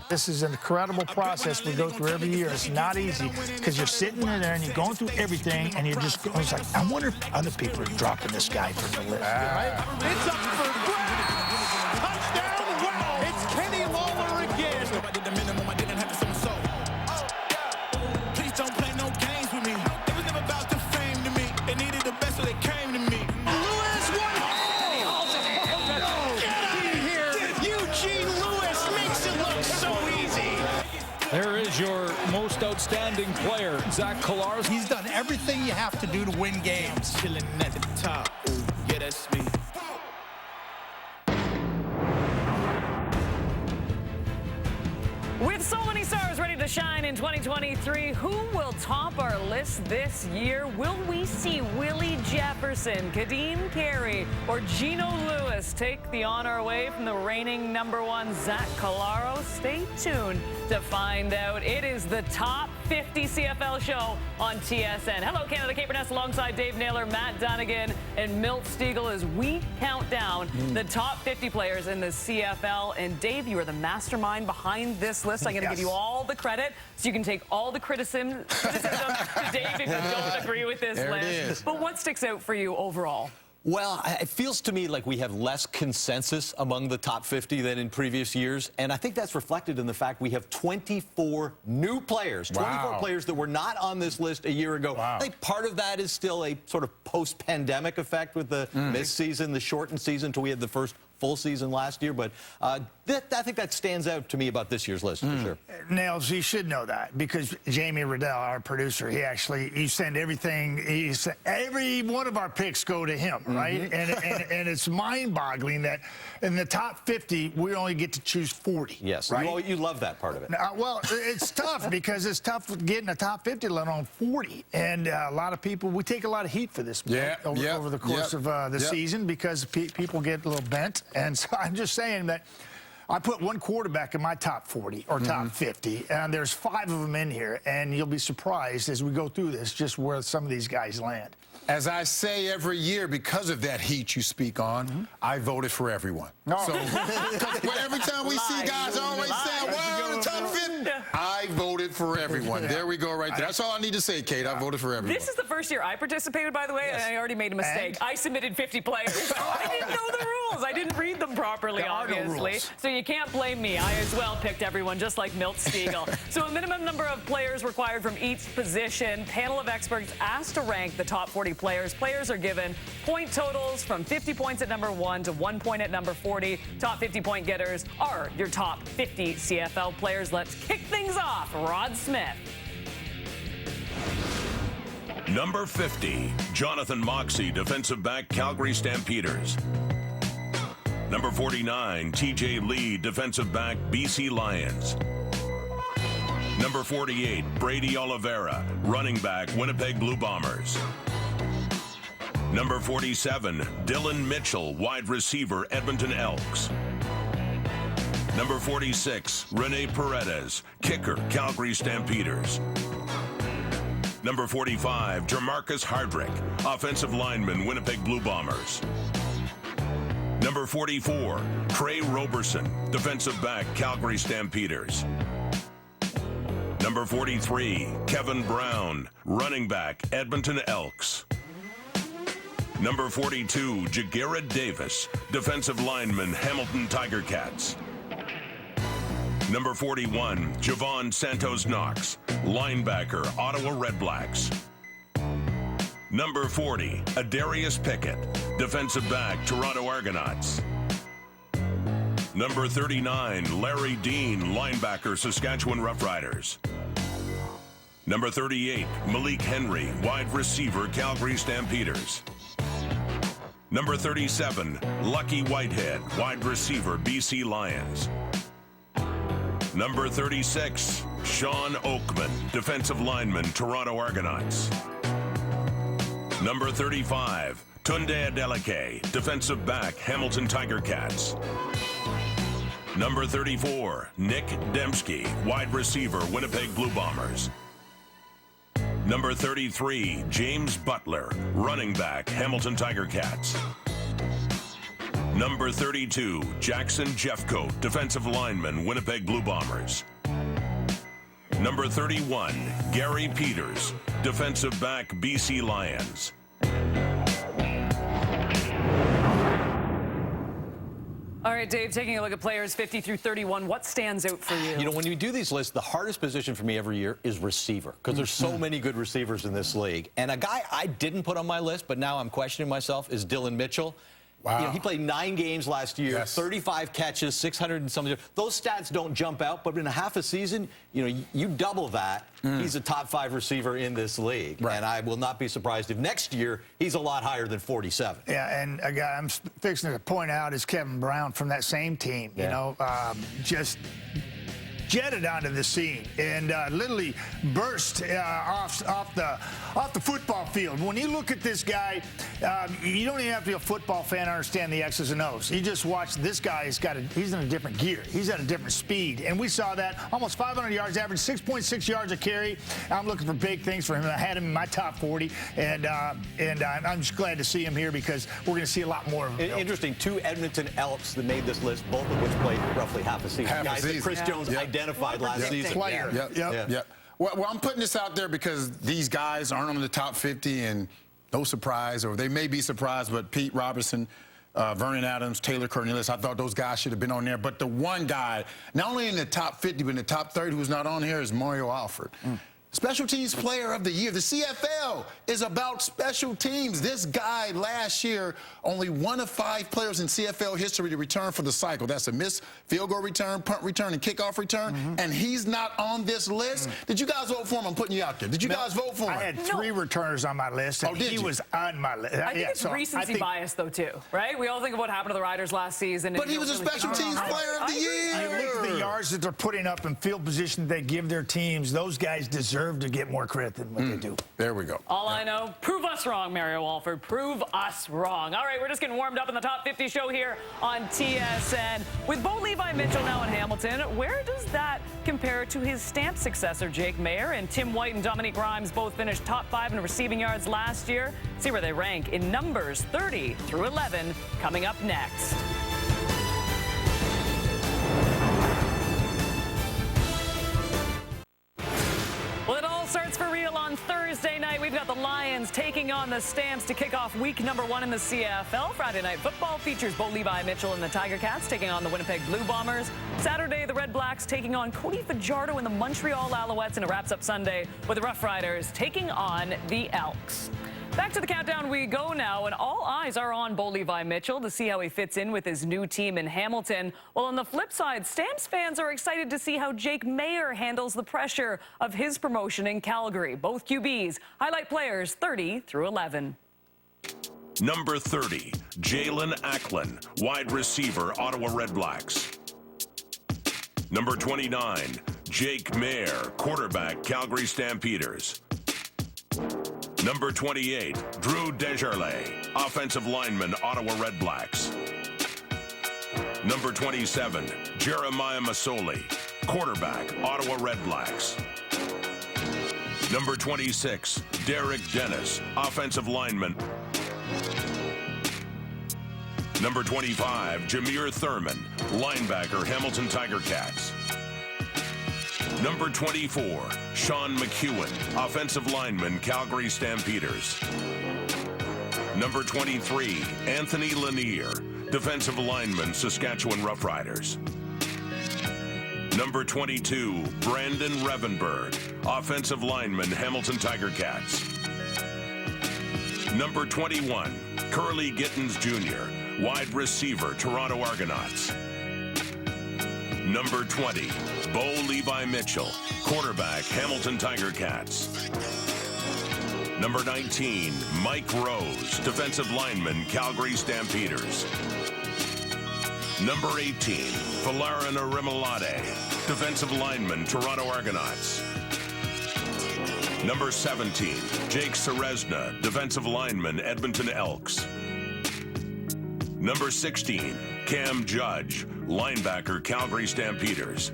This is an incredible process we go through every year. It's not easy because you're sitting in there and you're going through everything and you're just going, it's like, I wonder if other people are dropping this guy from the list. Right? It's up for grabs. Touchdown, wow. It's Kenny Lawler again. I did the minimum, I didn't have to some soul. Please don't play no games with me. It was never about the fame to me. They needed the best, so they came to me. Lewis, one. Get out of here. Eugene Lewis makes it look so easy. There is your most outstanding player, Zach Collaros. He's done everything you have to do to win games. Chilling at the top. Ooh, yeah, that's me. With so many stars ready to shine in 2023, who will top our list this year? Will we see Willie Jefferson, Kadeem Carey, or Geno Lewis take the honor away from the reigning #1 Zach Collaros? Stay tuned to find out. It is the Top 50 CFL show on TSN. Hello, Canada, Cape Ness, alongside Dave Naylor, Matt Donegan, and Milt Stiegel as we count down the top 50 players in the CFL. And Dave, you are the mastermind behind this list. I'm going to give you all the credit so you can take all the criticism to Dave if you don't agree with this list. But what sticks out for you overall? Well, it feels to me like we have less consensus among the top 50 than in previous years, and I think that's reflected in the fact we have 24 new players, 24 players that were not on this list a year ago. I think part of that is still a sort of post-pandemic effect with the missed season, the shortened season until we had the first full season last year, but I think that stands out to me about this year's list for sure. Nails, you should know that because Jamie Riddell, our producer, he send everything, every one of our picks go to him, right? And it's mind-boggling that in the top 50, we only get to choose 40. Yes, right? you love that part of it. Well, it's tough because it's tough getting a top 50, let alone 40. And a lot of people, we take a lot of heat for this over the course of the season because people get a little bent. And so I'm just saying that I put one quarterback in my top 40 or top 50, and there's 5 of them in here, and you'll be surprised as we go through this just where some of these guys land. As I say every year, because of that heat you speak on, I voted for everyone. So every time we see guys always say, well, the top 50, I voted for everyone. There we go right there. That's all I need to say, Kate. I voted for everyone. This is the first year I participated, by the way, and I already made a mistake. I submitted 50 players. I didn't know the rules. I didn't read them properly, obviously. So you can't blame me. I as well picked everyone, just like Milt Stiegel. So a minimum number of players required from each position. Panel of experts asked to rank the top 40 players. Players are given point totals from 50 points at #1 to 1 point at #40. Top 50 point getters are your top 50 CFL players. Let's kick things off. Rod Smith. Number 50, Jonathan Moxey, defensive back, Calgary Stampeders. Number 49, TJ Lee, defensive back, BC Lions. Number 48, Brady Oliveira, running back, Winnipeg Blue Bombers. Number 47, Dylan Mitchell, wide receiver, Edmonton Elks. Number 46, Rene Paredes, kicker, Calgary Stampeders. Number 45, Jermarcus Hardrick, offensive lineman, Winnipeg Blue Bombers. Number 44, Trey Roberson, defensive back, Calgary Stampeders. Number 43, Kevin Brown, running back, Edmonton Elks. Number 42, Jagarrett Davis, defensive lineman, Hamilton Tiger Cats. Number 41, Javon Santos-Knox, linebacker, Ottawa Redblacks. Number 40, Adarius Pickett, defensive back, Toronto Argonauts. Number 39, Larry Dean, linebacker, Saskatchewan Roughriders. Number 38, Malik Henry, wide receiver, Calgary Stampeders. Number 37, Lucky Whitehead, wide receiver, BC Lions. Number 36, Sean Oakman, defensive lineman, Toronto Argonauts. Number 35, Tunde Adeleke, defensive back, Hamilton Tiger Cats. Number 34, Nick Dembski, wide receiver, Winnipeg Blue Bombers. Number 33, James Butler, running back, Hamilton Tiger Cats. Number 32, Jackson Jeffcoat, defensive lineman, Winnipeg Blue Bombers. Number 31, Gary Peters, defensive back, BC Lions. All right, Dave, taking a look at players 50 through 31, what stands out for you? You know, when you do these lists, the hardest position for me every year is receiver, because there's so many good receivers in this league. And a guy I didn't put on my list, but now I'm questioning myself, is Dylan Mitchell. Wow. You know, he played 9 games last year, Yes. 35 catches, 600 and something. Those stats don't jump out, but in a half a season, you know, you double that. He's a top 5 receiver in this league. Right. And I will not be surprised if next year he's a lot higher than 47. Yeah, and a guy I'm fixing to point out is Kevin Brown from that same team. Yeah. You know, just jetted onto the scene and literally burst off the football field. When you look at this guy, you don't even have to be a football fan to understand the X's and O's. You just watch this guy. He's in a different gear. He's at a different speed, and we saw that almost 500 yards, average 6.6 yards a carry. I'm looking for big things for him. I had him in my top 40, and I'm just glad to see him here because we're going to see a lot more of him. Interesting, 2 Edmonton Elks that made this list, both of which played roughly half a season. Half a Guys that season. Chris Jones identified last season. Player. Yep. Well, I'm putting this out there because these guys aren't on the top 50, and no surprise, or they may be surprised, but Pete Robertson, Vernon Adams, Taylor Cornelius, I thought those guys should have been on there. But the one guy, not only in the top 50, but in the top 30 who's not on here is Mario Alford. Special Teams Player of the Year. The CFL is about special teams. This guy last year, only 1 of 5 players in CFL history to return for the cycle. That's a missed field goal return, punt return, and kickoff return. And he's not on this list. Did you guys vote for him? I'm putting you out there. Did you guys vote for him? I had 3 returners on my list, and he was on my list. I think it's recency bias, though, too, right? We all think of what happened to the Riders last season. But he was a Special Teams Player of the Year. You look at the yards that they're putting up and field position they give their teams, those guys deserve to get more credit than what they do. There we go. All I know, prove us wrong, Mario Alford. Prove us wrong. All right, we're just getting warmed up in the top 50 show here on TSN. With Bo Levi Mitchell now in Hamilton, where does that compare to his Stamp successor, Jake Mayer? And Tim White and Dominique Grimes both finished top 5 in receiving yards last year. See where they rank in numbers 30 through 11 coming up next. Well, it all starts for real on Thursday night. We've got the Lions taking on the Stamps to kick off week number 1 in the CFL. Friday Night Football features Bo Levi Mitchell and the Tiger Cats taking on the Winnipeg Blue Bombers. Saturday, the Red Blacks taking on Cody Fajardo and the Montreal Alouettes, and it wraps up Sunday with the Rough Riders taking on the Elks. Back to the countdown we go now, and all eyes are on Bo Levi Mitchell to see how he fits in with his new team in Hamilton. Well, on the flip side, Stamps fans are excited to see how Jake Mayer handles the pressure of his promotion in Calgary. Both QBs highlight players 30 through 11. Number 30, Jalen Acklin, wide receiver, Ottawa Redblacks. Number 29, Jake Mayer, quarterback, Calgary Stampeders. Number 28, Drew Desjardins, offensive lineman, Ottawa Redblacks. Number 27, Jeremiah Masoli, quarterback, Ottawa Redblacks. Number 26, Derek Dennis, offensive lineman. Number 25, Jameer Thurman, linebacker, Hamilton Tiger Cats. Number 24, Sean McEwen, offensive lineman, Calgary Stampeders. Number 23, Anthony Lanier, defensive lineman, Saskatchewan Roughriders. Number 22, Brandon Revenberg, offensive lineman, Hamilton Tiger Cats. Number 21, Curly Gittins Jr., wide receiver, Toronto Argonauts. Number 20, Bo Levi Mitchell, quarterback, Hamilton Tiger Cats. Number 19, Mike Rose, defensive lineman, Calgary Stampeders. Number 18, Falarin Arimolade, defensive lineman, Toronto Argonauts. Number 17, Jake Serezna, defensive lineman, Edmonton Elks. Number 16, Cam Judge, linebacker, Calgary Stampeders.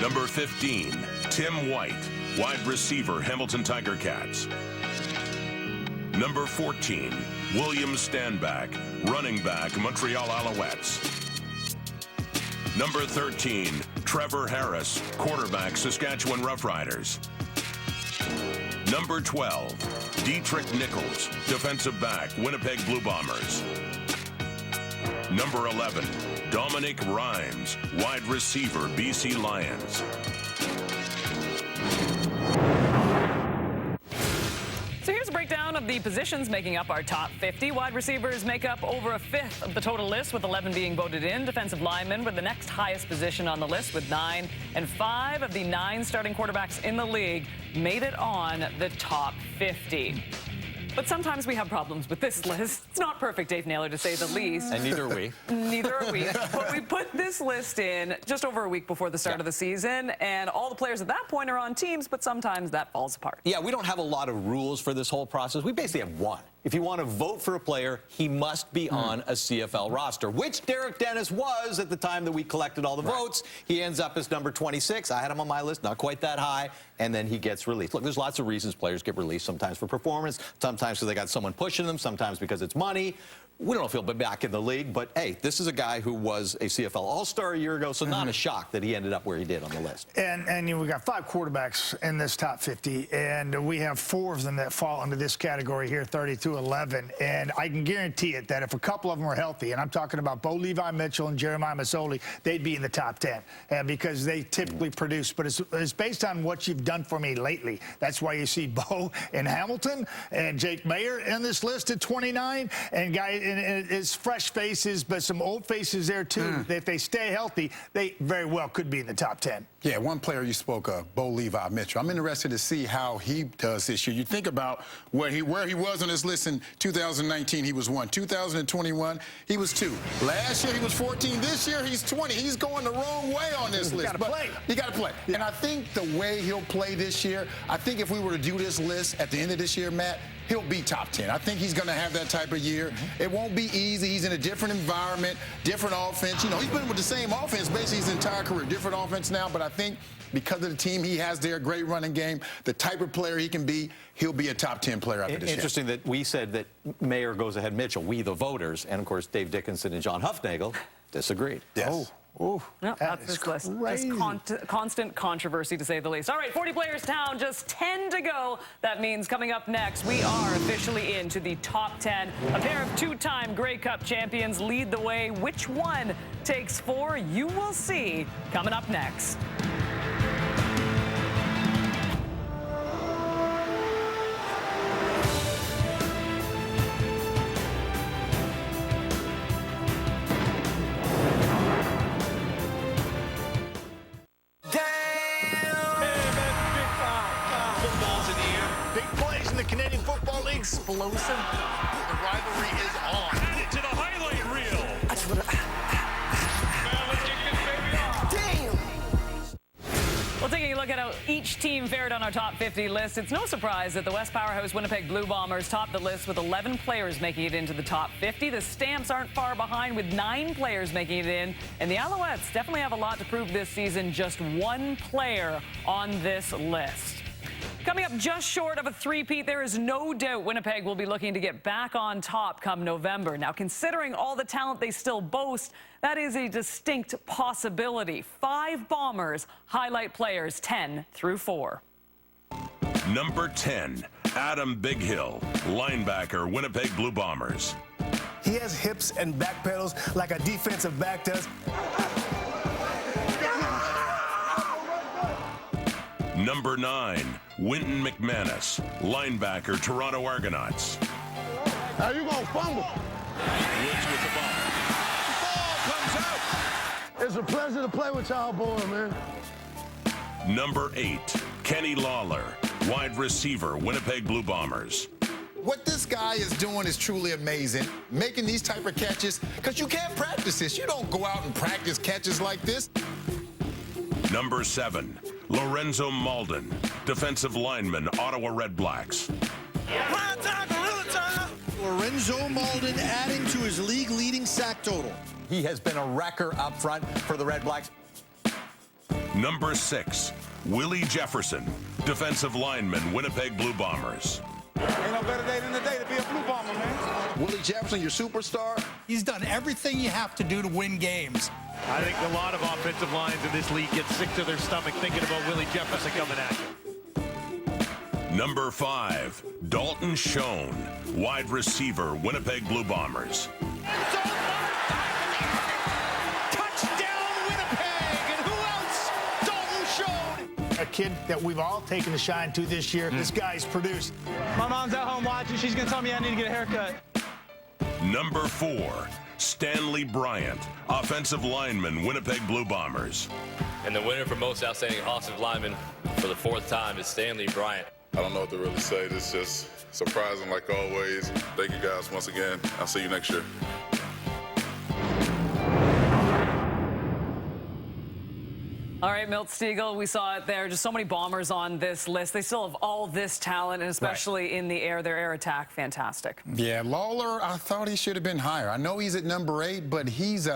Number 15, Tim White, wide receiver, Hamilton Tiger Cats. Number 14, William Stanback, running back, Montreal Alouettes. Number 13, Trevor Harris, quarterback, Saskatchewan Roughriders. Number 12, Dietrich Nichols, defensive back, Winnipeg Blue Bombers. Number 11, Dominic Rhymes, wide receiver, BC Lions. So here's a breakdown of the positions making up our top 50. Wide receivers make up over a fifth of the total list, with 11 being voted in. Defensive linemen were the next highest position on the list with 9, and 5 of the 9 starting quarterbacks in the league made it on the top 50. But sometimes we have problems with this list. It's not perfect, Dave Naylor, to say the least. And neither are we. Neither are we. But we put this list in just over a week before the start of the season, and all the players at that point are on teams, but sometimes that falls apart. Yeah, we don't have a lot of rules for this whole process. We basically have one. If you want to vote for a player, he must be on a CFL roster, which Derek Dennis was at the time that we collected all the votes. He ends up as number 26. I had him on my list, not quite that high, and then he gets released. Look, there's lots of reasons players get released, sometimes for performance, sometimes because they got someone pushing them, sometimes because it's money. We don't know if he'll be back in the league, but hey, this is a guy who was a CFL All-Star a year ago, so not a shock that he ended up where he did on the list. And you know, we got 5 quarterbacks in this top 50, and we have 4 of them that fall into this category here, 32-11. And I can guarantee it that if a couple of them were healthy, and I'm talking about Bo Levi Mitchell and Jeremiah Masoli, they'd be in the top 10 because they typically produce. But it's based on what you've done for me lately. That's why you see Bo and Hamilton and Jake Mayer in this list at 29, and guys. And it's fresh faces, but some old faces there, too. If they stay healthy, they very well could be in the top 10. Yeah, one player you spoke of, Bo Levi Mitchell. I'm interested to see how he does this year. You think about where he was on this list in 2019, he was 1. 2021, he was 2. Last year, he was 14. This year, he's 20. He's going the wrong way on this list. Got to play. He got to play. And I think the way he'll play this year, I think if we were to do this list at the end of this year, Matt, he'll be top 10. I think he's going to have that type of year. It won't be easy. He's in a different environment, different offense. You know, he's been with the same offense basically his entire career. Different offense now, but I think because of the team he has there, great running game, the type of player he can be, he'll be a top 10 player after this year. Interesting that we said that Mayer goes ahead Mitchell, we the voters, and of course Dave Dickinson and John Hufnagel disagreed. Yes. Oh, No, that's this list. Just constant controversy, to say the least. All right, 40 players down, just 10 to go. That means coming up next, we are officially into the top 10. A pair of 2-time Grey Cup champions lead the way. Which one takes 4? You will see coming up next. Explosive. The rivalry is on. Add it to the highlight reel. Damn. Well, taking a look at how each team fared on our top 50 list, it's no surprise that the West Powerhouse Winnipeg Blue Bombers topped the list with 11 players making it into the top 50. The Stamps aren't far behind with 9 players making it in. And the Alouettes definitely have a lot to prove this season. Just 1 player on this list. Coming up just short of a three-peat, there is no doubt Winnipeg will be looking to get back on top come November. Now, considering all the talent they still boast, that is a distinct possibility. 5 Bombers highlight players 10 through 4. Number 10, Adam Bighill, linebacker, Winnipeg Blue Bombers. He has hips and back pedals like a defensive back does. Number 9, Winton McManus, linebacker, Toronto Argonauts. How you gonna fumble? Woods with the ball. Ball comes out. It's a pleasure to play with y'all, boy, man. Number 8, Kenny Lawler, wide receiver, Winnipeg Blue Bombers. What this guy is doing is truly amazing, making these type of catches, because you can't practice this. You don't go out and practice catches like this. Number 7, Lorenzo Malden, defensive lineman, Ottawa Redblacks. Lorenzo Malden adding to his league-leading sack total. He has been a wrecker up front for the Redblacks. Number 6, Willie Jefferson, defensive lineman, Winnipeg Blue Bombers. Ain't no better day than the day to be a Blue Bomber, man. Willie Jefferson, your superstar. He's done everything you have to do to win games. I think a lot of offensive lines in this league get sick to their stomach thinking about Willie Jefferson coming at you. Number 5, Dalton Schoen, wide receiver, Winnipeg Blue Bombers. Touchdown, Winnipeg! And who else? Dalton Schoen! A kid that we've all taken a shine to this year. This guy's produced. My mom's at home watching. She's going to tell me I need to get a haircut. Number 4, Stanley Bryant, offensive lineman, Winnipeg Blue Bombers. And the winner for most outstanding offensive lineman for the 4th time is Stanley Bryant. I don't know what to really say. This is just surprising like always. Thank you guys once again. I'll see you next year. All right, Milt Stegall, we saw it there. Just so many Bombers on this list. They still have all this talent, and especially in the air, their air attack, fantastic. Yeah, Lawler, I thought he should have been higher. I know he's at number 8, but he's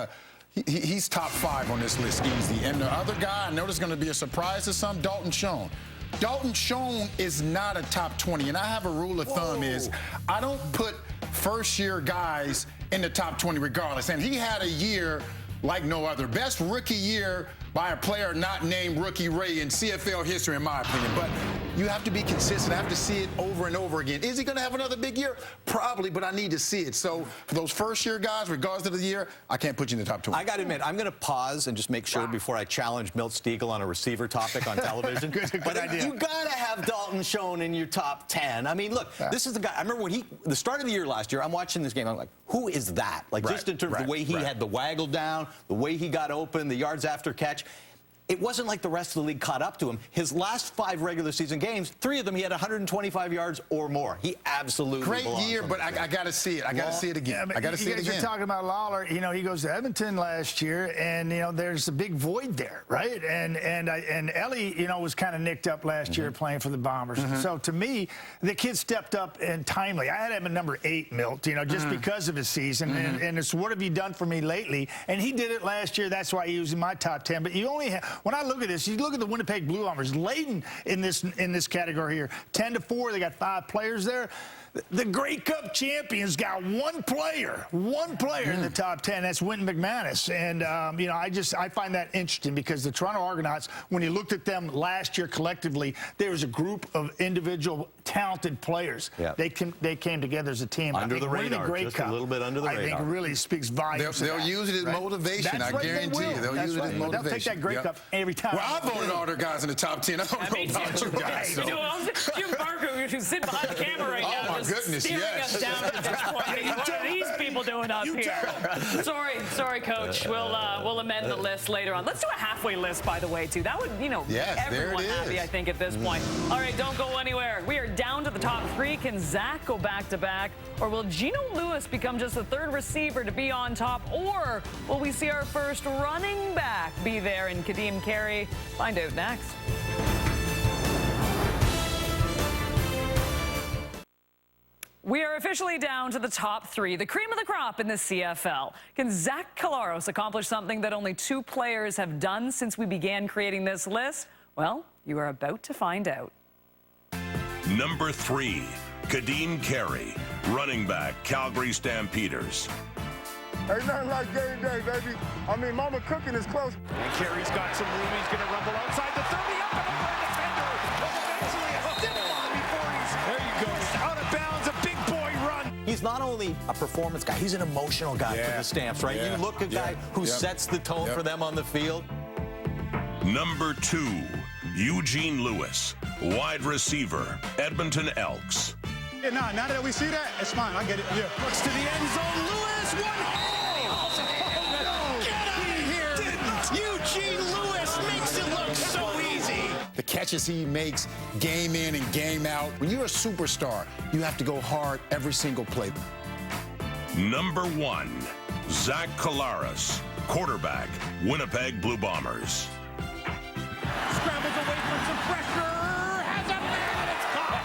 top 5 on this list easy. And the other guy, I know there's going to be a surprise to some, Dalton Schoen. Dalton Schoen is not a top 20, and I have a rule of thumb is I don't put first-year guys in the top 20 regardless. And he had a year like no other. Best rookie year by a player not named Rookie Ray in CFL history, in my opinion. But you have to be consistent. I have to see it over and over again. Is he going to have another big year? Probably, but I need to see it. So for those first-year guys, regardless of the year, I can't put you in the top 20. I got to admit, I'm going to pause and just make sure before I challenge Milt Stegall on a receiver topic on television. Good idea. You got to have Dalton Schoen in your top 10. I mean, look, this is the guy. I remember when the start of the year last year, I'm watching this game. I'm like, who is that? Like, just in terms of the way he had the waggle down, the way he got open, the yards after catch. It wasn't like the rest of the league caught up to him. His last 5 regular season games, 3 of them he had 125 yards or more. He absolutely great year, but I got to see it. I got to see it again. Yeah, I got to see it again. You're talking about Lawler. You know, he goes to Edmonton last year, and you know there's a big void there, right? And Ellie, you know, was kind of nicked up last year playing for the Bombers. So to me, the kid stepped up and timely. I had him at number 8, Milt. You know, just because of his season, and it's what have you done for me lately? And he did it last year. That's why he was in my top 10. But you only have, when I look at this, you look at the Winnipeg Blue Bombers, laden in this category here, 10-4. They got 5 players there. The Grey Cup champions got one player in the top 10. That's Wynton McManus. And, you know, I find that interesting because the Toronto Argonauts, when you looked at them last year collectively, there was a group of individual talented players. Yeah. They came together as a team. Under the radar, just a little bit under the radar. I think really speaks volumes. They'll use it as motivation, I guarantee you. They'll use it as motivation. They'll take that Grey Cup every time. Well, I voted all their guys in the top 10. I don't know about you guys. Jim Barker, who's sitting behind the camera right now. Oh, my goodness, yes. Us down at this point. What are these people doing up here? Sorry, Coach. We'll amend the list later on. Let's do a halfway list, by the way, too. That would, you know, everyone happy, I think, at this point. All right, don't go anywhere. We are down to the top 3. Can Zach go back-to-back? Or will Geno Lewis become just the 3rd receiver to be on top? Or will we see our first running back be there in Kadeem Carey? Find out next. We are officially down to the top 3, the cream of the crop in the CFL. Can Zach Collaros accomplish something that only 2 players have done since we began creating this list? Well, you are about to find out. Number 3, Kadeem Carey, running back, Calgary Stampeders. Ain't nothing like game day, baby. I mean, Mama cooking is close. And Carey's got some room. He's going to rumble outside the 30, up and over the defender. Eventually hooked him on before he's, there you go, out of bounds, a big boy run. He's not only a performance guy, he's an emotional guy for the Stamps, right? You look at a guy who sets the tone for them on the field. Number 2, Eugene Lewis, wide receiver, Edmonton Elks. Yeah, now that we see that, it's fine. I get it. Yeah. Looks to the end zone. Lewis, Get out of here. Eugene Lewis makes it look so easy. The catches he makes game in and game out. When you're a superstar, you have to go hard every single play. Number 1, Zach Collaros, quarterback, Winnipeg Blue Bombers. Scrambles away from some pressure. Has a man. It's caught.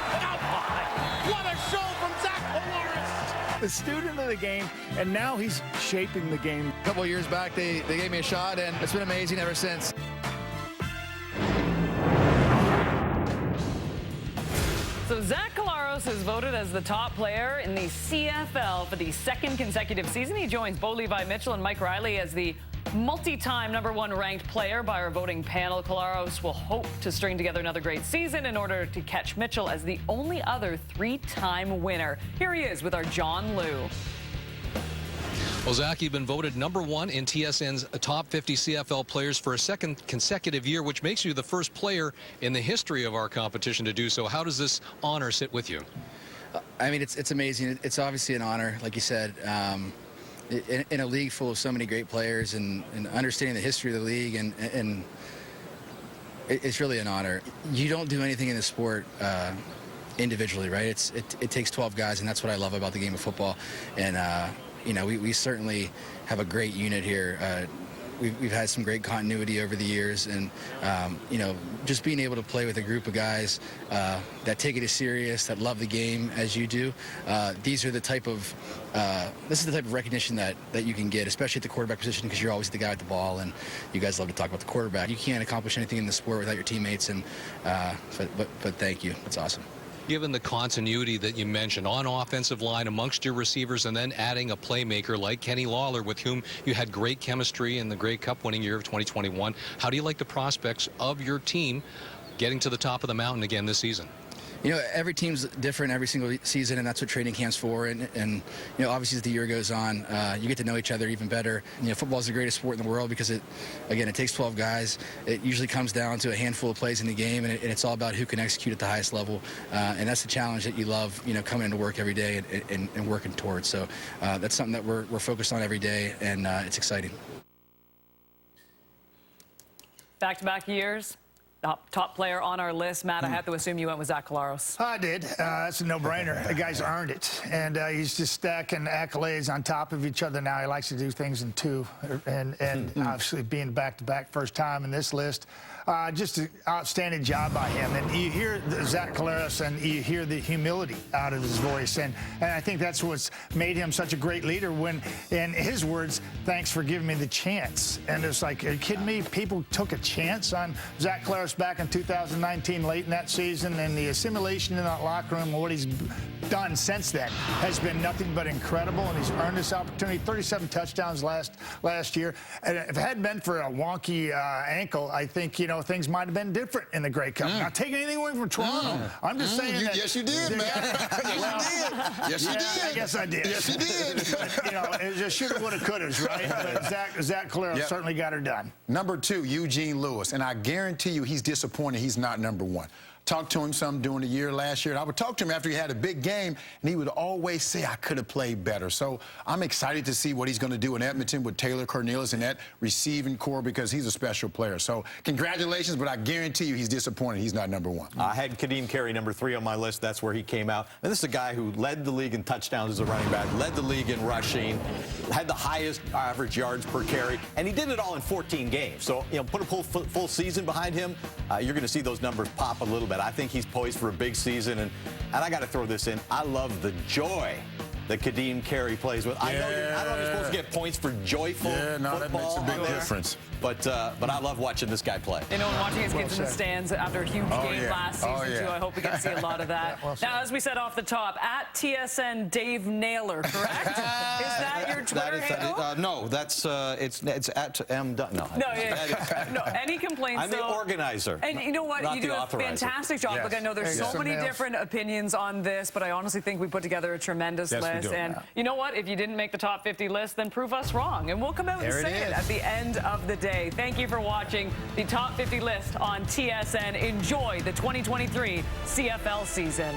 What a show from Zach Collaros. The student of the game, and now he's shaping the game. A couple of years back, they gave me a shot, and it's been amazing ever since. So Zach Collaros Colaros is voted as the top player in the CFL for the second consecutive season. He joins Bo Levi Mitchell and Mike Riley as the multi-time #1 ranked player by our voting panel. Colaros will hope to string together another great season in order to catch Mitchell as the only other 3-time winner. Here he is with our John Liu. Well, Zach, you've been voted #1 in TSN's top 50 CFL players for a second consecutive year, which makes you the first player in the history of our competition to do so. How does this honor sit with you? I mean, it's amazing. It's obviously an honor, like you said. In a league full of so many great players and understanding the history of the league, and it's really an honor. You don't do anything in the sport individually, right? It takes 12 guys, and that's what I love about the game of football. And you know, we certainly have a great unit here. We've had some great continuity over the years, and you know, just being able to play with a group of guys that take it as serious, that love the game as you do. This is the type of recognition that you can get, especially at the quarterback position, because you're always the guy with the ball, and you guys love to talk about the quarterback. You can't accomplish anything in the sport without your teammates, and but thank you. It's awesome. Given the continuity that you mentioned on offensive line amongst your receivers, and then adding a playmaker like Kenny Lawler, with whom you had great chemistry in the Grey Cup winning year of 2021, how do you like the prospects of your team getting to the top of the mountain again this season? You know, every team's different every single season, and that's what training camp's for. And you know, obviously as the year goes on, you get to know each other even better. You know, football is the greatest sport in the world because it takes 12 guys. It usually comes down to a handful of plays in the game, and it's all about who can execute at the highest level. And that's the challenge that you love, you know, coming into work every day and working towards. So that's something that we're focused on every day, and it's exciting. Back-to-back years. Top player on our list. Matt, I have to assume you went with Zach Colaros. I did. That's a no-brainer. The guy's earned it. And he's just stacking accolades on top of each other now. He likes to do things in two. And obviously being back-to-back first time in this list, just an outstanding job by him. And you hear Zach Colaros and you hear the humility out of his voice. And I think that's what's made him such a great leader when, in his words, thanks for giving me the chance. And it's like, are you kidding me? People took a chance on Zach Colaros back in 2019, late in that season, and the assimilation in that locker room, what he's done since then has been nothing but incredible, and he's earned this opportunity. 37 touchdowns last year. And if it hadn't been for a wonky ankle, I think, you know, things might have been different in the Grey Cup. Not taking anything away from Toronto. I'm just saying that. Yes, you did, man. Yes, you did. I guess I did. Yes, you did. But, you know, it just shoulda, woulda, couldas, right? But Zach Colaros certainly got her done. #2, Eugene Lewis, and I guarantee you he's disappointed he's not #1. Talked to him some during the year last year. And I would talk to him after he had a big game, and he would always say, I could have played better. So I'm excited to see what he's going to do in Edmonton with Taylor Cornelius and that receiving core, because he's a special player. So congratulations, but I guarantee you he's disappointed he's not #1. I had Kadeem Carey #3 on my list. That's where he came out. And this is a guy who led the league in touchdowns as a running back, led the league in rushing, had the highest average yards per carry, and he did it all in 14 games. So, you know, put a full season behind him, you're going to see those numbers pop a little bit. I think he's poised for a big season, and I got to throw this in. I love the joy that Kadeem Carey plays with. I don't know if you're supposed to get points for joyful football. That makes a big difference. But I love watching this guy play. You know, and watching his kids in the stands after a huge game last season, too. I hope we get to see a lot of that. Now, as we said off the top, at TSN Dave Naylor, correct? Is that your Twitter handle? No, that's it's at M. No, no, any complaints? I'm the organizer. And you know what? You do a fantastic job. Look, I know there's so many different opinions on this, but I honestly think we put together a tremendous list. And you know what? If you didn't make the top 50 list, then prove us wrong, and we'll come out and say it at the end of the day. Thank you for watching the top 50 list on TSN. Enjoy the 2023 CFL season.